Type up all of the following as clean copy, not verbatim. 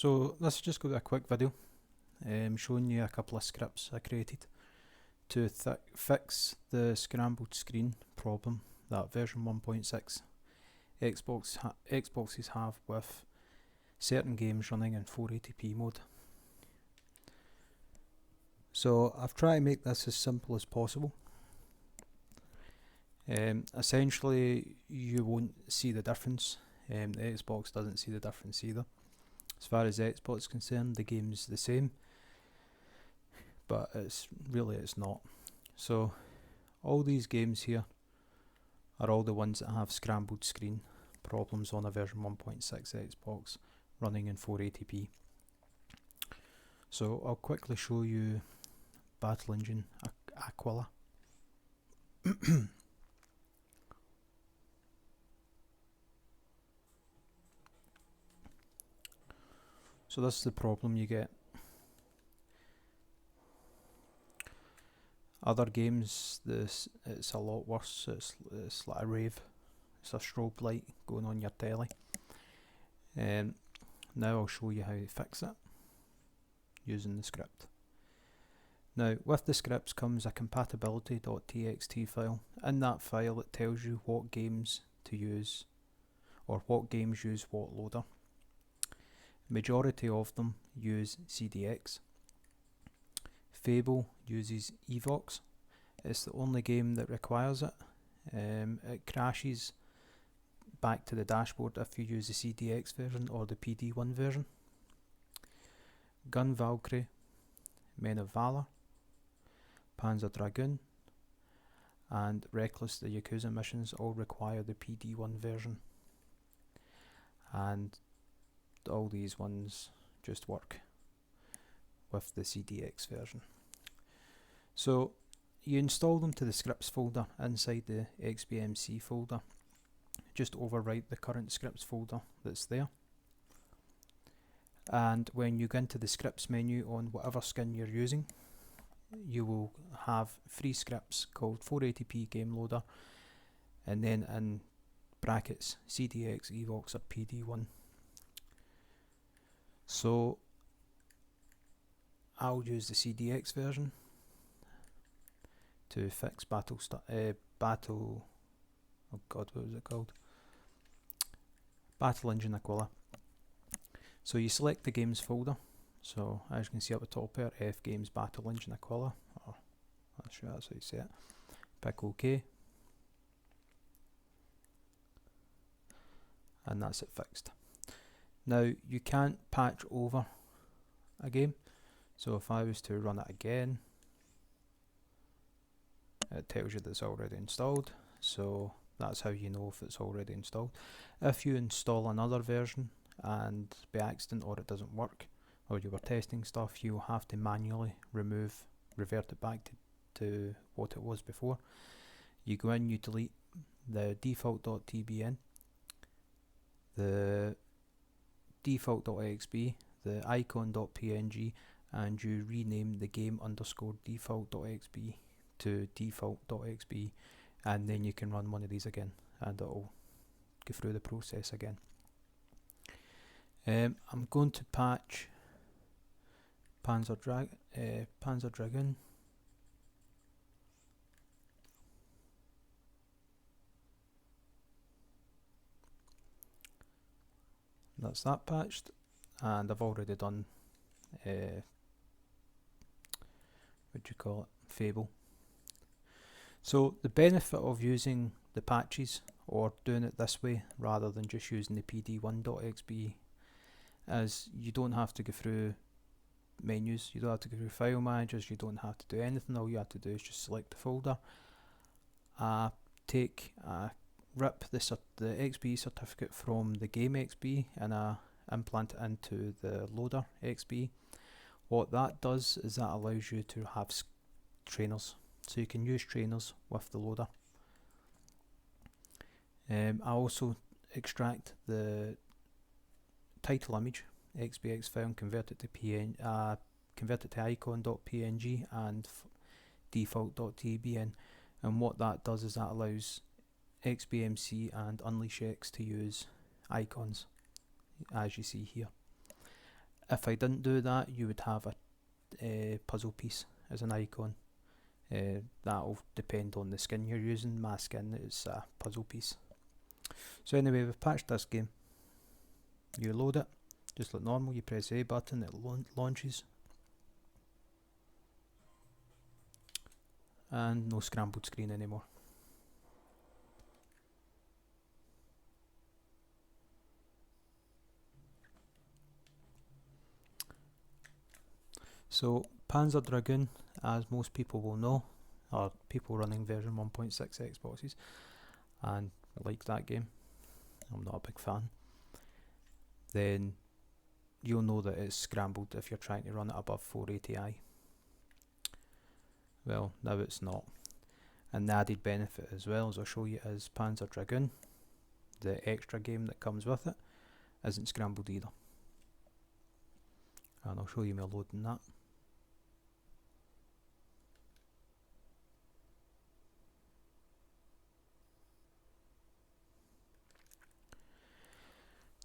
So this is just going to be a quick video showing you a couple of scripts I created to fix the scrambled screen problem that version 1.6 Xboxes have with certain games running in 480p mode. So I've tried to make this as simple as possible. Essentially you won't see the difference, the Xbox doesn't see the difference either. As far as the Xbox is concerned, the game's the same, but it's not. So all these games here are all the ones that have scrambled screen problems on a version 1.6 Xbox running in 480p. So I'll quickly show you Battle Engine Aquila. So this is the problem you get. Other games, it's a lot worse. It's like a rave. It's a strobe light going on your telly. Now I'll show you how to fix it using the script. Now with the scripts comes a compatibility.txt file. In that file it tells you what games to use, or what games use what loader. Majority of them use CDX. Fable uses Evox. It's the only game that requires it. It crashes back to the dashboard if you use the CDX version or the PD1 version. Gun Valkyrie, Men of Valor, Panzer Dragoon and Wreckless, the Yakuza missions, all require the PD1 version, and all these ones just work with the CDX version. So you install them to the scripts folder inside the XBMC folder. Just overwrite the current scripts folder that's there, and when you go into the scripts menu on whatever skin you're using, you will have three scripts called 480p game loader and then in brackets CDX, Evox or PD1. So I'll use the CDX version to fix what was it called? Battle Engine Aquila. So you select the games folder. So as you can see up the top here, F Games Battle Engine Aquila. Oh, that's how you say it. Pick OK. And that's it fixed. Now you can't patch over a game. So if I was to run it again, it tells you that it's already installed. So that's how you know if it's already installed. If you install another version and by accident or it doesn't work, or you were testing stuff, you'll have to manually revert it back to what it was before. You go in, you delete the default.tbn, the default.exb, the icon.png, and you rename the game _default.xb to default.xb, and then you can run one of these again and it'll go through the process again. I'm going to patch Panzer Dragoon. That's that patched, and I've already done Fable. So the benefit of using the patches or doing it this way rather than just using the PD1.xb is you don't have to go through menus, you don't have to go through file managers, you don't have to do anything. All you have to do is just select the folder, rip the XB certificate from the game XB and implant it into the loader XB. What that does is that allows you to have trainers, so you can use trainers with the loader. I also extract the title image XBX file and convert it to icon.png and default.tbn, and what that does is that allows XBMC and Unleash X to use icons as you see here. if I didn't do that, you would have a puzzle piece as an icon. That'll depend on the skin you're using. My skin is a puzzle piece. So anyway, we've patched this game. You load it, just like normal, you press A button, it launches. And no scrambled screen anymore. So Panzer Dragoon, as most people will know, are people running version 1.6 Xboxes, and like that game, I'm not a big fan, then you'll know that it's scrambled if you're trying to run it above 480i. Well, now it's not. And the added benefit as well, as I'll show you, is Panzer Dragoon, the extra game that comes with it, isn't scrambled either. And I'll show you me loading that.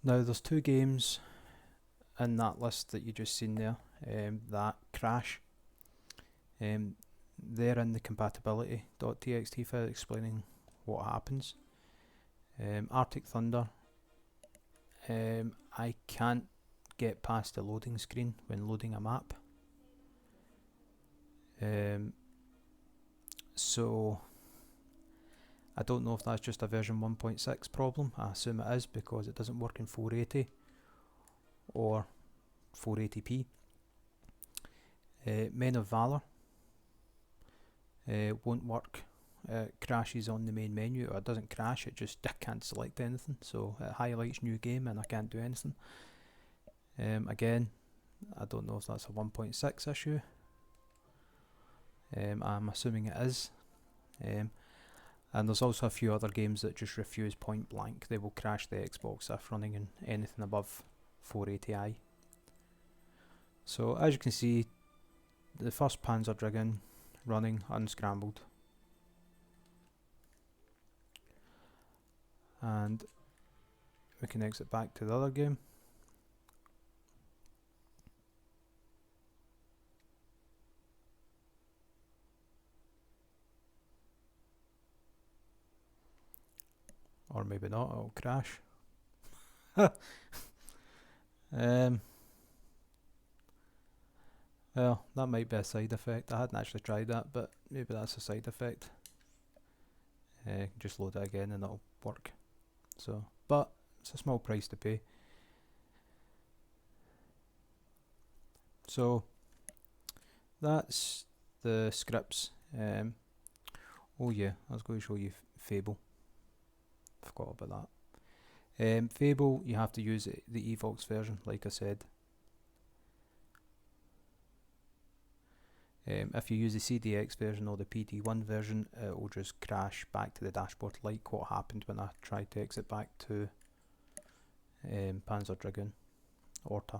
Now there's two games in that list that you just seen there that crash. They're in the compatibility.txt file explaining what happens. Arctic Thunder, I can't get past the loading screen when loading a map. So I don't know if that's just a version 1.6 problem. I assume it is because it doesn't work in 480 or 480p. Men of Valor won't work. It crashes on the main menu, or it doesn't crash, it just, I can't select anything, so it highlights new game and I can't do anything. Again, I don't know if that's a 1.6 issue. I'm assuming it is. And there's also a few other games that just refuse point blank. They will crash the Xbox if running in anything above 480i. So as you can see, the first Panzer Dragoon running unscrambled. And we can exit back to the other game. Or maybe not, it'll crash. Well, that might be a side effect. I hadn't actually tried that, but maybe that's a side effect. Just load it again and it'll work. So, but it's a small price to pay. So that's the scripts. Oh yeah, I was going to show you Fable. Forgot about that. Fable, you have to use the Evox version, like I said. If you use the CDX version or the PD1 version, it will just crash back to the dashboard, like what happened when I tried to exit back to Panzer Dragoon, Orta.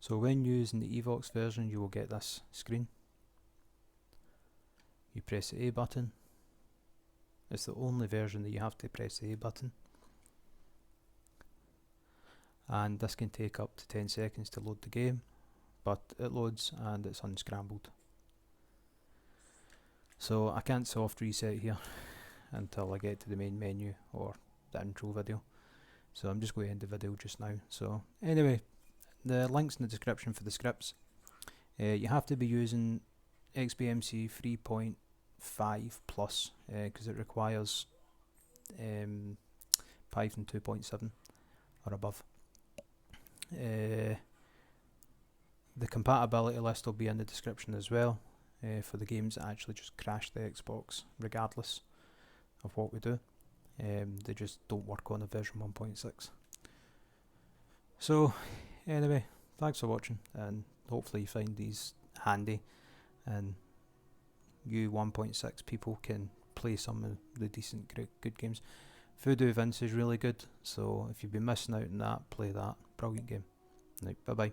So when using the Evox version, you will get this screen. You press the A button. It's the only version that you have to press the A button. And this can take up to 10 seconds to load the game, but it loads and it's unscrambled. So I can't soft reset here until I get to the main menu or the intro video. So I'm just going to end the video just now. So anyway, the links in the description for the scripts. You have to be using XBMC 3.5 plus because it requires Python 2.7 or above. The compatibility list will be in the description as well for the games that actually just crash the Xbox regardless of what we do. They just don't work on a version 1.6. So anyway, thanks for watching, and hopefully you find these handy and you 1.6 people can play some of the decent good games. Voodoo Vince is really good, so if you've been missing out on that, play that. Brilliant game. Right, bye bye.